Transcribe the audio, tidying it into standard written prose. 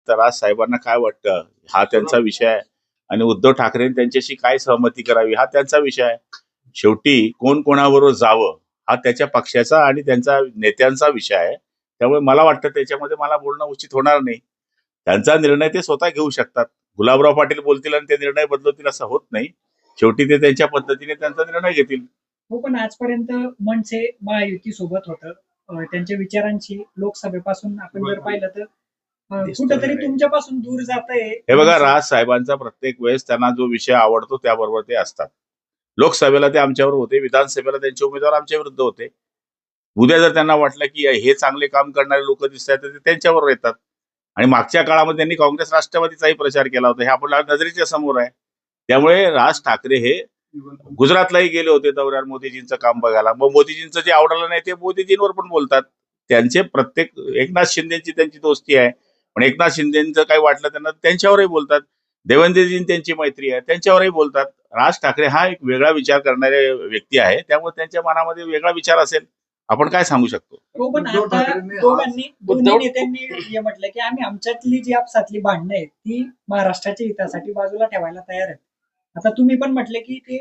तर राज साहेबांना काय वाटतं हा त्यांचा विषय आहे आणि उद्धव ठाकरे त्यांच्याशी काय सहमती करावी हा त्यांचा विषय आहे. शेवटी कोण कोणाबरोबर जावं हा त्याच्या पक्षाचा आणि त्यांचा नेत्यांचा विषय आहे. त्यामुळे मला वाटतं त्याच्यामध्ये मला बोलणं उचित होणार नाही. त्यांचा निर्णय ते स्वतः घेऊ शकतात. गुलाबराव पाटील बोलतील आणि ते निर्णय बदलवतील असं होत नाही. शेवटी ते त्यांच्या पद्धतीने त्यांचा निर्णय घेतील. हो, पण आजपर्यंत मनसे महायुती सोबत होतं. त्यांच्या विचारांची लोकसभेपासून आपण जर पाहिलं तर कुठेतरी तुमच्यापासून दूर जात आहे. हे बघा, राज साहेबांचा प्रत्येक वेळेस त्यांना जो विषय आवडतो त्याबरोबर ते असतात. लोकसभेला ते आमच्यावर होते, विधानसभेला त्यांचे उमेदवार आमच्या विरुद्ध होते. उद्या जर त्यांना वाटलं की हे चांगले काम करणारे लोक दिसत आहेत तर ते त्यांच्यावर येतात. आणि मागच्या काळामध्ये त्यांनी काँग्रेस राष्ट्रवादीचाही प्रचार केला होता, हे आपल्या नजरेच्या समोर आहे. त्यामुळे राज ठाकरे हे गुजरातलाही गेले होते दौऱ्यावर मोदीजींचं काम बघायला. मग मोदीजींचं जे आवडलं नाही ते मोदीजींवर पण बोलतात. त्यांचे प्रत्येक एकनाथ शिंदेची त्यांची दोस्ती आहे, पण एकनाथ शिंदेचं काही वाटलं त्यांना त्यांच्यावरही बोलतात. देवेंद्रजी त्यांची मैत्री आहे, त्यांच्यावरही बोलतात. राज ठाकरे हा एक वेगळा विचार करणारे व्यक्ती आहे, त्यामुळे त्यांच्या मनामध्ये वेगळा विचार असेल, आपण काय सांगू शकतो. हो, पण आता दोन्ही नेत्यांनी हे म्हटलं की आम्ही आमच्यातली जी आपसातली भांडणं आहेत ती महाराष्ट्राच्या हितासाठी बाजूला ठेवायला तयार आहेत. आता तुम्ही पण म्हटले की ते